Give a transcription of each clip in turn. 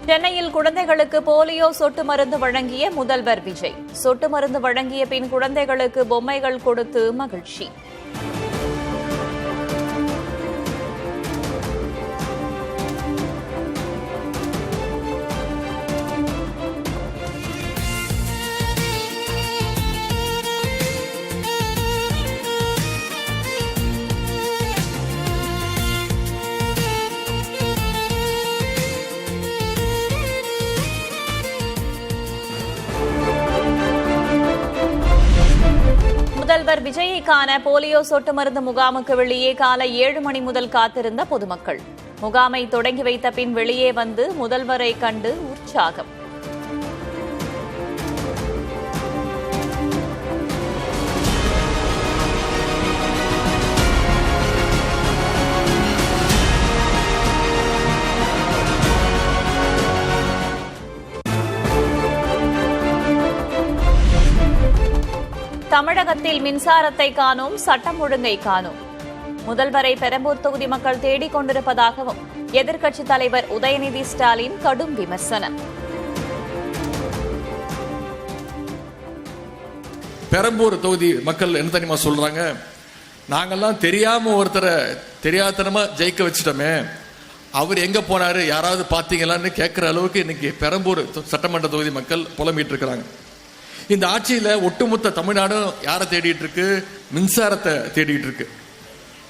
சென்னையில் குழந்தைகளுக்கு போலியோ சொட்டு மருந்து வழங்கிய முதல்வர் விஜய். சொட்டு மருந்து வழங்கிய பின் குழந்தைகளுக்கு பொம்மைகள் கொடுத்து மகிழ்ச்சி. முதல்வர் விஜயை காண போலியோ சொட்டு மருந்து முகாமுக்கு வெளியே காலை 7 மணி முதல் காத்திருந்த பொதுமக்கள். முகாமை தொடங்கி வைத்த பின் வெளியே வந்து முதல்வரை கண்டு உற்சாகம். தமிழகத்தில் மின்சாரத்தை காணோம், சட்டம் ஒழுங்கை காணோம். முதல்வரை பெரம்பூர் தொகுதி மக்கள் தேடிக் கொண்டிருப்பதாகவும் எதிர்க்கட்சித் தலைவர் உதயநிதி ஸ்டாலின் கடும் விமர்சனம். பெரம்பூர் தொகுதி மக்கள் என்ன தெரியுமா சொல்றாங்க? நாங்கெல்லாம் தெரியாம ஒருத்தரை தெரியாதனமா ஜெயிக்க வச்சுட்டோமே, அவர் எங்க போனாரு, யாராவது பாத்தீங்களான்னு கேட்கிற அளவுக்கு இன்னைக்கு பெரம்பூர் சட்டமன்ற தொகுதி மக்கள் புலம்பிட்டு இருக்கிறாங்க. இந்த ஆட்சியில ஒட்டுமொத்த தமிழ்நாடும் யாரை தேடிட்டு இருக்கு? மின்சாரத்தை தேடிட்டு இருக்கு.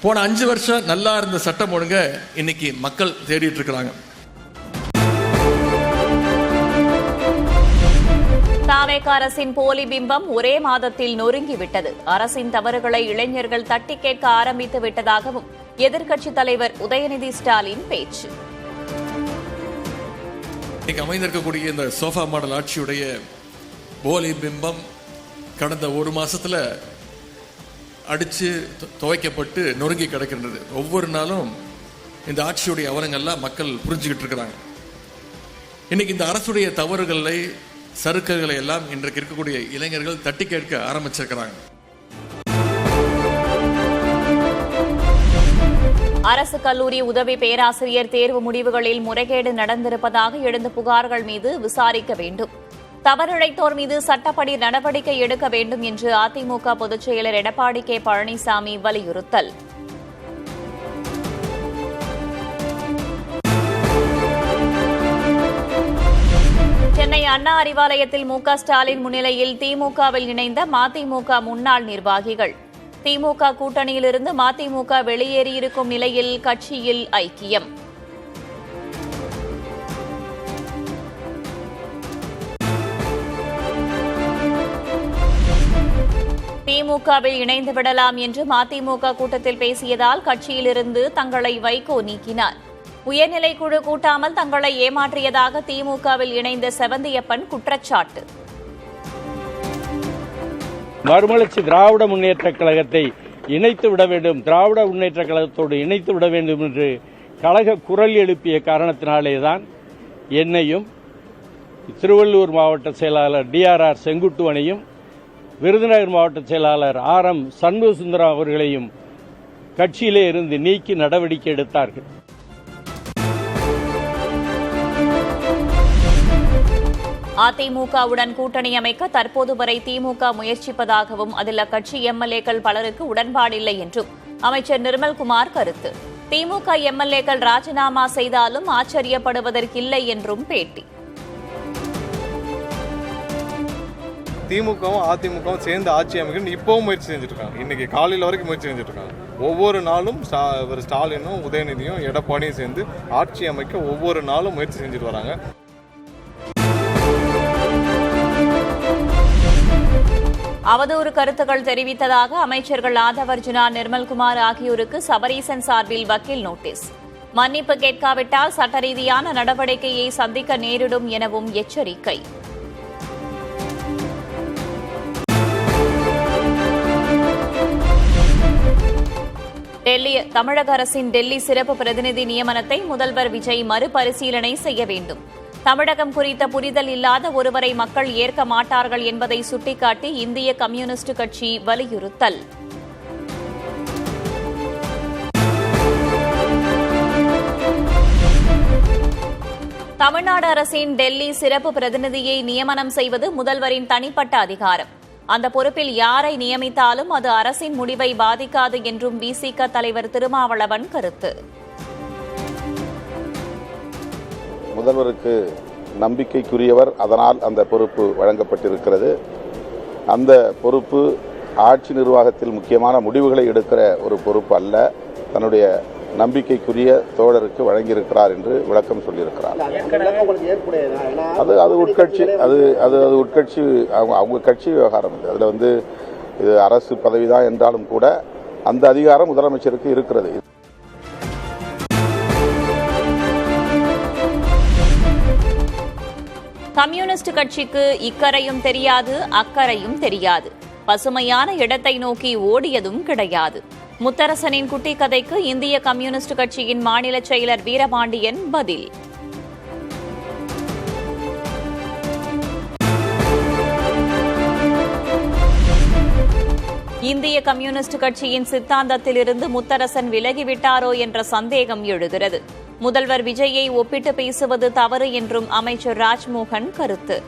போன 5 வருஷம் நல்லா இருந்த சட்டம் ஒழுங்க இன்னைக்கு மக்கள் தேடிட்டு இருக்கிறாங்க. தாவேக அரசின் போலி பிம்பம் ஒரே மாதத்தில் நொறுங்கிவிட்டது. அரசின் தவறுகளை இளைஞர்கள் தட்டி கேட்க ஆரம்பித்து விட்டதாகவும் எதிர்க்கட்சித் தலைவர் உதயநிதி ஸ்டாலின் பேச்சு. இன்னைக்கு அமைந்திருக்கக்கூடிய இந்த சோஃபா மாடல் ஆட்சியுடைய போலி பிம்பம் கடந்த 1 மாசத்துல அடிச்சு துவைக்கப்பட்டு நொறுங்கி கிடக்கின்றது. ஒவ்வொரு நாளும் இந்த ஆட்சியுடைய அவலங்கள்லாம் மக்கள் புரிஞ்சுக்கிட்டு இருக்கிறாங்க. இன்னைக்கு இந்த அரசுடைய தவறுகளை, சறுக்குகளை எல்லாம் இன்றைக்கு இருக்கக்கூடிய இளைஞர்கள் தட்டி கேட்க ஆரம்பிச்சிருக்கிறாங்க. அரசு கல்லூரி உதவி பேராசிரியர் தேர்வு முடிவுகளில் முறைகேடு நடந்திருப்பதாக எழுந்த புகார்கள் மீது விசாரிக்க வேண்டும். தவறிழைத்தோர் மீது சட்டப்படி நடவடிக்கை எடுக்க வேண்டும் என்று அதிமுக பொதுச் செயலர் எடப்பாடி கே பழனிசாமி வலியுறுத்தல். சென்னை அண்ணா அறிவாலயத்தில் மு.க. ஸ்டாலின் முன்னிலையில் திமுகவில் இணைந்த மதிமுக முன்னாள் நிர்வாகிகள். திமுக கூட்டணியிலிருந்து மதிமுக வெளியேறியிருக்கும் நிலையில் கட்சியில் ஐக்கியம். திமுகவில் இணைந்து விடலாம் என்று மதிமுக கூட்டத்தில் பேசியதால் கட்சியிலிருந்து தங்களை வைகோ நீக்கினார். உயர்நிலை குழு கூட்டாமல் தங்களை ஏமாற்றியதாக திமுகவில் இணைந்த செவந்தியப்பன் குற்றச்சாட்டு. மறுமலர்ச்சி திராவிட முன்னேற்ற கழகத்தை இணைத்து விட வேண்டும், திராவிட முன்னேற்ற கழகத்தோடு இணைத்து விட வேண்டும் என்று கழக குரல் எழுப்பிய காரணத்தினாலேதான் என்னையும் திருவள்ளூர் மாவட்ட செயலாளர் DRR செங்குட்டுவனையும் விருதுநகர் மாவட்ட செயலாளர் RM சண்முகசுந்தரம் அவர்களையும் கட்சியிலே இருந்து நீக்கி நடவடிக்கை எடுத்தார்கள். அதிமுகவுடன் கூட்டணி அமைக்க தற்போது வரை திமுக முயற்சிப்பதாகவும் அதில் அக்கட்சி எம்எல்ஏக்கள் பலருக்கு உடன்பாடில்லை என்றும் அமைச்சர் நிர்மல்குமார் கருத்து. திமுக எம்எல்ஏக்கள் ராஜினாமா செய்தாலும் ஆச்சரியப்படுவதற்கில்லை என்றும் பேட்டி. திமுகவும் அதிமுகவும் சேர்ந்து ஆட்சி அமைக்கணும் இப்பவும் முயற்சி செஞ்சுட்டு இருக்காங்க. இன்னைக்கு காலையில் வரைக்கும் முயற்சி செஞ்சுட்டு இருக்காங்க. ஒவ்வொரு நாளும் ஸ்டாலினும் உதயநிதியும் எடப்பாடியும் சேர்ந்து ஆட்சி அமைக்க ஒவ்வொரு நாளும் முயற்சி செஞ்சுட்டு வராங்க. அவதூறு கருத்துக்கள் தெரிவித்ததாக அமைச்சர்கள் ஆதவர்ஜுனா, நிர்மல்குமார் ஆகியோருக்கு சபரீசன் சார்பில் வக்கீல் நோட்டீஸ். மன்னிப்பு கேட்காவிட்டால் சட்ட ரீதியான நடவடிக்கையை சந்திக்க நேரிடும் எனவும் எச்சரிக்கை. தமிழக அரசின் டெல்லி சிறப்பு பிரதிநிதி நியமனத்தை முதல்வர் விஜய் மறுபரிசீலனை செய்ய வேண்டும். தமிழகம் குறித்த புரிதல் இல்லாத ஒருவரை மக்கள் ஏற்க மாட்டார்கள் என்பதை சுட்டிக்காட்டி இந்திய கம்யூனிஸ்ட் கட்சி வலியுறுத்தல். தமிழ்நாடு அரசின் டெல்லி சிறப்பு பிரதிநிதியை நியமனம் செய்வது முதல்வரின் தனிப்பட்ட அதிகாரம். அந்த பொறுப்பில் யாரை நியமித்தாலும் அது அரசின் முடிவை பாதிக்காது என்றும் விசிக தலைவர் திருமாவளவன் கருத்து. முதல்வருக்கு நம்பிக்கைக்குரியவர், அதனால் அந்த பொறுப்பு வழங்கப்பட்டிருக்கிறது. அந்த பொறுப்பு ஆட்சி நிர்வாகத்தில் முக்கியமான முடிவுகளை எடுக்கிற ஒரு பொறுப்பு அல்ல, தன்னுடைய நம்பிக்கைக்குரிய தோழருக்கு வழங்கியிருக்கிறார் என்று விளக்கம் சொல்லியிருக்கிறார். அது உட்கட்சி உட்கட்சி அவங்க கட்சி விவகாரம். அதில் இது அரசு பதவிதான் என்றாலும் கூட அந்த அதிகாரம் முதலமைச்சருக்கு இருக்கிறது. கம்யூனிஸ்ட் கட்சிக்கு இக்கரையும் தெரியாது, அக்கரையும் தெரியாது. பசுமையான இடத்தை நோக்கி ஓடியதும் கிடையாது. முத்தரசனின் குட்டி கதைக்கு இந்திய கம்யூனிஸ்ட் கட்சியின் மாநில செயலர் வீரபாண்டியன் பதில். இந்திய கம்யூனிஸ்ட் கட்சியின் சித்தாந்தத்திலிருந்து முத்தரசன் விலகிவிட்டாரோ என்ற சந்தேகம் எழுகிறது. முதல்வர் விஜயை ஒப்பிட்டு பேசுவது தவறு என்றும் அமைச்சர் ராஜ்மோகன் கருத்து.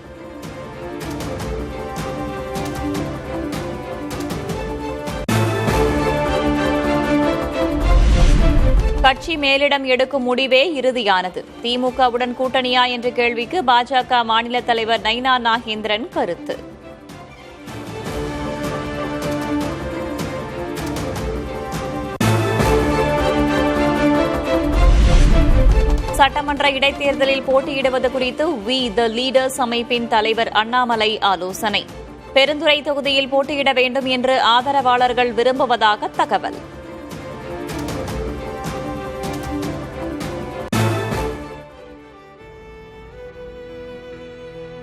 கட்சி மேலிடம் எடுக்கும் முடிவே இறுதியானது. திமுகவுடன் கூட்டணியா என்ற கேள்விக்கு பாஜக மாநில தலைவர் நைனா நாகேந்திரன் கருத்து. சட்டமன்ற இடைத்தேர்தலில் போட்டியிடுவது குறித்து வி த லீடர்ஸ் அமைப்பின் தலைவர் அண்ணாமலை ஆலோசனை. பெருந்துறை தொகுதியில் போட்டியிட வேண்டும் என்று ஆதரவாளர்கள் விரும்புவதாக தகவல்.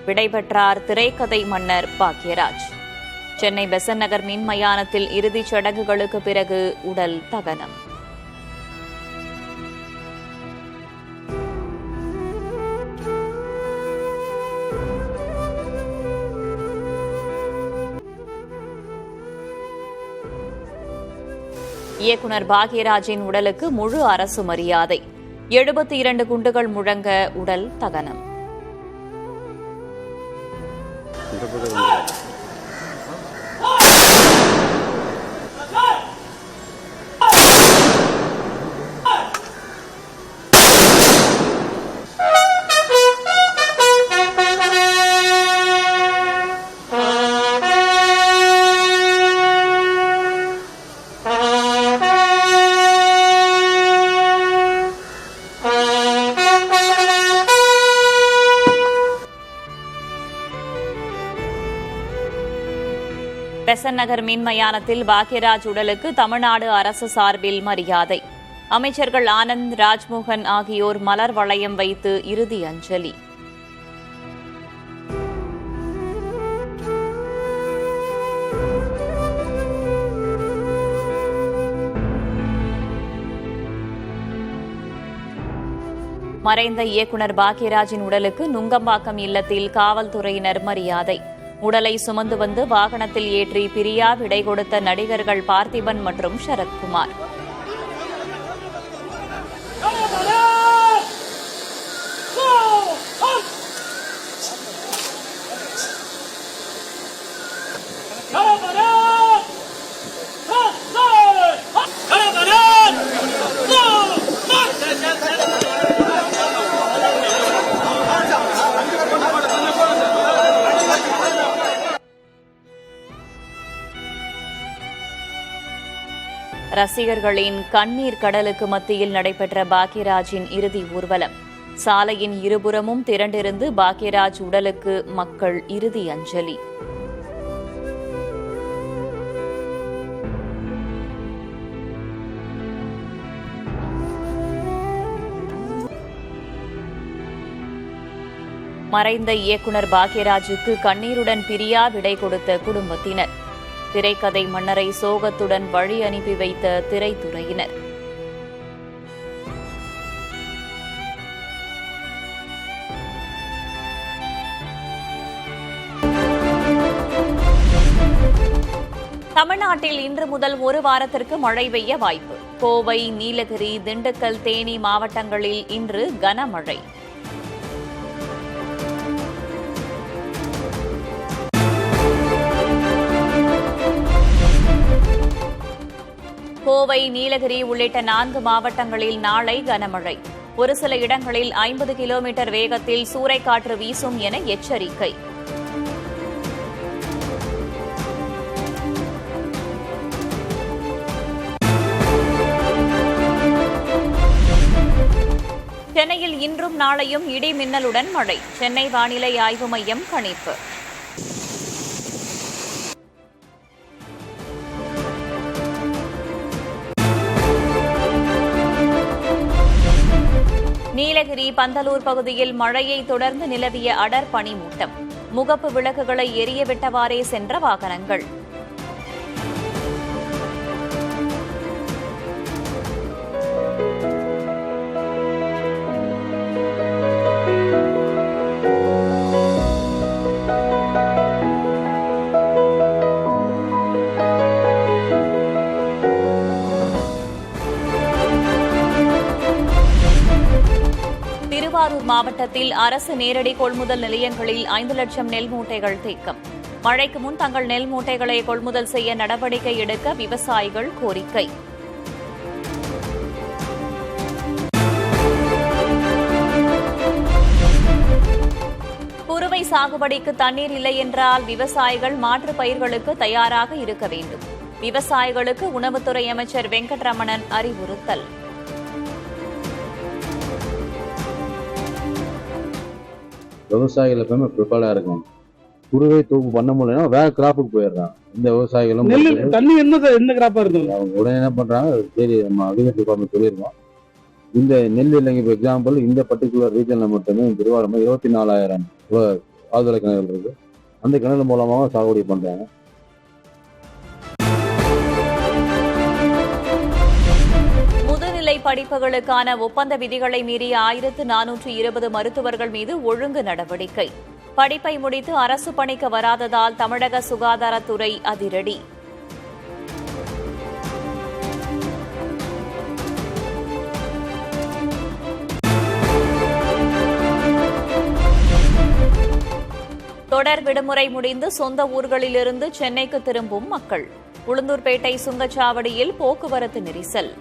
விடைபெற்றார் திரைக்கதை மன்னர் பாக்யராஜ். சென்னை பெசன்ட் நகர் மின் மயானத்தில் இறுதிச் சடங்குகளுக்கு பிறகு உடல் தகனம். இயக்குநர் பாக்யராஜின் உடலுக்கு முழு அரசு மரியாதை. 72 குண்டுகள் முழங்க உடல் தகனம். பெசன்ட் நகர் மின் மயானத்தில் பாக்யராஜ் உடலுக்கு தமிழ்நாடு அரசு சார்பில் மரியாதை. அமைச்சர்கள் ஆனந்த், ராஜ்மோகன் ஆகியோர் மலர் வளையம் வைத்து இறுதி அஞ்சலி. மறைந்த இயக்குநர் பாக்யராஜின் உடலுக்கு நுங்கம்பாக்கம் இல்லத்தில் காவல்துறையினர் மரியாதை. உடலை சுமந்து வந்து வாகனத்தில் ஏற்றி பிரியா விடை கொடுத்த நடிகர்கள் பார்த்திபன் மற்றும் சரத்குமார். ரசிகர்களின் கண்ணீர் கடலுக்கு மத்தியில் நடைபெற்ற பாக்யராஜின் இறுதி ஊர்வலம். சாலையின் இருபுறமும் திரண்டிருந்து பாக்யராஜ் உடலுக்கு மக்கள் இறுதி அஞ்சலி. மறைந்த இயக்குநர் பாக்யராஜுக்கு கண்ணீருடன் பிரியா விடை கொடுத்த குடும்பத்தினர். திரைக்கதை மன்னரை சோகத்துடன் வழி அனுப்பி வைத்த திரைத்துறையினர். தமிழ்நாட்டில் இன்று முதல் ஒரு வாரத்திற்கு மழை பெய்ய வாய்ப்பு. கோவை, நீலகிரி, திண்டுக்கல், தேனி மாவட்டங்களில் இன்று கனமழை. கோவை, நீலகிரி உள்ளிட்ட 4 மாவட்டங்களில் நாளை கனமழை. ஒரு சில இடங்களில் 50 கிலோமீட்டர் வேகத்தில் சூறைக்காற்று வீசும் என எச்சரிக்கை. சென்னையில் இன்றும் நாளையும் இடி மின்னலுடன் மழை. சென்னை வானிலை ஆய்வு மையம் கணிப்பு. நீலகிரி, பந்தலூர் பகுதியில் மழையை தொடர்ந்து நிலவிய அடர் பனிமூட்டம். முகப்பு விளக்குகளை எரியவிட்டவாறே சென்ற வாகனங்கள். திருவாரூர் மாவட்டத்தில் அரசு நேரடி கொள்முதல் நிலையங்களில் 5 லட்சம் நெல் மூட்டைகள் தேக்கம். மழைக்கு முன் தங்கள் நெல் மூட்டைகளை கொள்முதல் செய்ய நடவடிக்கை எடுக்க விவசாயிகள் கோரிக்கை. குறுவை சாகுபடிக்கு தண்ணீர் இல்லை என்றால் விவசாயிகள் மாற்றுப் பயிர்களுக்கு தயாராக இருக்க வேண்டும். விவசாயிகளுக்கு உணவுத்துறை அமைச்சர் வெங்கட்ரமணன் அறிவுறுத்தல். விவசாயிகள் எப்பவுமே ப்ரிப்பேர்டா இருக்கும். குறுவை தூக்கு பண்ண முடியலன்னா வேற கிராப்புக்கு போயிடுறாங்க. இந்த விவசாயிகளும் தண்ணி என்ன கிராப்பா இருக்கு அவங்க உடனே என்ன பண்றாங்க, சரி நம்ம அக்ரிகல்ச்சர் டிபார்ட்மெண்ட் சொல்லியிருக்கோம், இந்த நெல் இல்லைங்க. இப்போ எக்ஸாம்பிள் இந்த பர்டிகுலர் ரீஜன்ல மட்டுமே திருவாரூர் 24,000 ஆழ்துளை கிணறுகள் இருக்கு. அந்த கிணறு மூலமாக சாகுபடி பண்றாங்க. முதுநிலை படிப்புகளுக்கான ஒப்பந்த விதிகளை மீறிய 1420 மருத்துவர்கள் மீது ஒழுங்கு நடவடிக்கை. படிப்பை முடித்து அரசு பணிக்கு வராததால் தமிழக சுகாதாரத்துறை அதிரடி. தொடர் விடுமுறை முடிந்து சொந்த ஊர்களிலிருந்து சென்னைக்கு திரும்பும் மக்கள். உளுந்தூர்பேட்டை சுங்கச்சாவடியில் போக்குவரத்து நெரிசல்.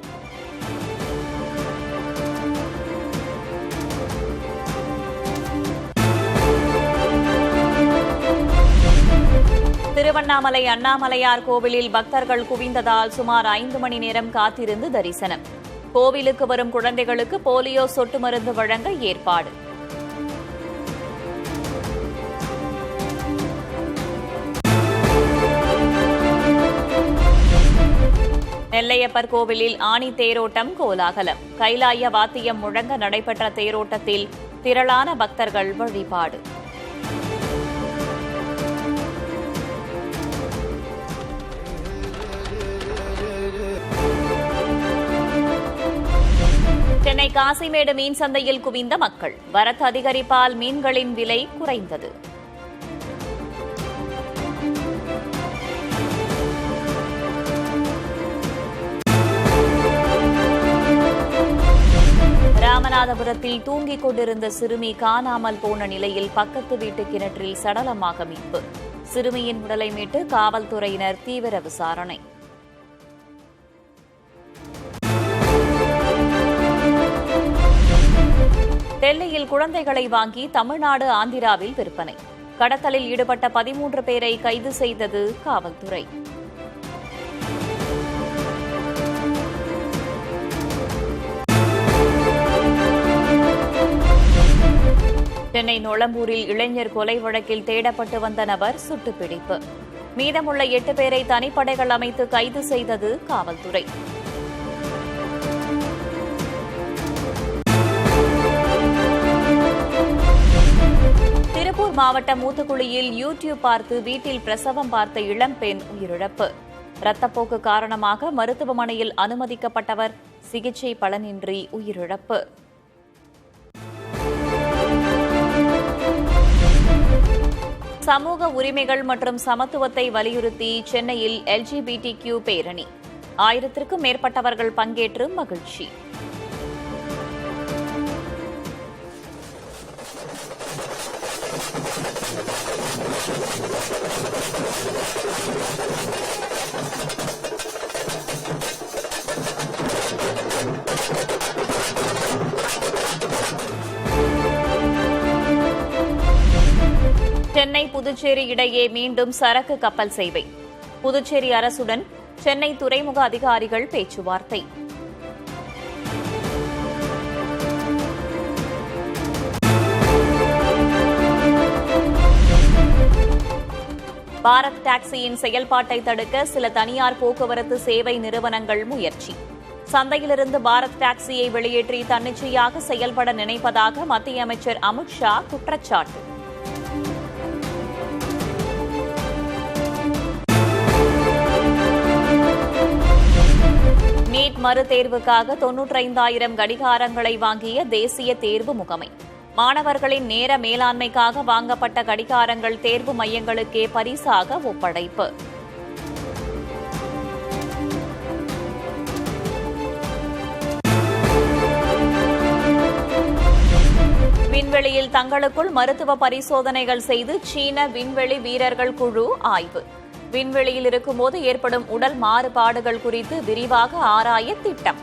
திருவண்ணாமலை அண்ணாமலையார் கோவிலில் பக்தர்கள் குவிந்ததால் சுமார் 5 மணி நேரம் காத்திருந்து தரிசனம். கோவிலுக்கு வரும் குழந்தைகளுக்கு போலியோ சொட்டு மருந்து வழங்க ஏற்பாடு. நெல்லையப்பர் கோவிலில் ஆனி தேரோட்டம் கோலாகலம். கைலாய வாத்தியம் முழங்க நடைபெற்ற தேரோட்டத்தில் திரளான பக்தர்கள் வழிபாடு. சென்னை காசிமேடு மீன் சந்தையில் குவிந்த மக்கள். வரத்து அதிகரிப்பால் மீன்களின் விலை குறைந்தது. ராமநாதபுரத்தில் தூங்கிக் கொண்டிருந்த சிறுமி காணாமல் போன நிலையில் பக்கத்து வீட்டு கிணற்றில் சடலமாக மீட்பு. சிறுமியின் உடலை மீட்டு காவல்துறையினர் தீவிர விசாரணை. டெல்லியில் குழந்தைகளை வாங்கி தமிழ்நாடு, ஆந்திராவில் விற்பனை. கடத்தலில் ஈடுபட்ட 13 பேரை கைது செய்தது காவல்துறை. சென்னை நொளம்பூரில் இளைஞர் கொலை வழக்கில் தேடப்பட்டு வந்த நபர் சுட்டுப்பிடிப்பு. மீதமுள்ள 8 பேரை தனிப்படைகள் அமைத்து கைது செய்தது காவல்துறை. திருப்பூர் மாவட்டம் மூத்துக்குளியில் யூடியூப் பார்த்து வீட்டில் பிரசவம் பார்த்த இளம்பெண் உயிரிழப்பு. இரத்தப்போக்கு காரணமாக மருத்துவமனையில் அனுமதிக்கப்பட்டவர் சிகிச்சை பலனின்றி உயிரிழப்பு. சமூக உரிமைகள் மற்றும் சமத்துவத்தை வலியுறுத்தி சென்னையில் LGBTQ பேரணி. 1000க்கும் மேற்பட்டவர்கள் பங்கேற்று மகிழ்ச்சி. சென்னை புதுச்சேரி இடையே மீண்டும் சரக்கு கப்பல் சேவை. புதுச்சேரி அரசுடன் சென்னை துறைமுக அதிகாரிகள் பேச்சுவார்த்தை. பாரத் டாக்ஸியின் செயல்பாட்டை தடுக்க சில தனியார் போக்குவரத்து சேவை நிறுவனங்கள் முயற்சி. சந்தையிலிருந்து பாரத் டாக்ஸியை வெளியேற்றி தன்னிச்சையாக செயல்பட நினைப்பதாக மத்திய அமைச்சர் அமித் ஷா குற்றச்சாட்டு. நீட் மறுதேர்வுக்காக 95,000 கடிகாரங்களை வாங்கிய தேசிய தேர்வு முகமை. மாணவர்களின் நேர மேலாண்மைக்காக வாங்கப்பட்ட கடிகாரங்கள் தேர்வு மையங்களுக்கே பரிசாக ஒப்படைப்பு. விண்வெளியில் தங்களுக்குள் மருத்துவ பரிசோதனைகள் செய்து சீன விண்வெளி வீரர்கள் குழு ஆய்வு. விண்வெளியில் இருக்கும்போது ஏற்படும் உடல் மாறுபாடுகள் குறித்து விரிவாக ஆராய திட்டம்.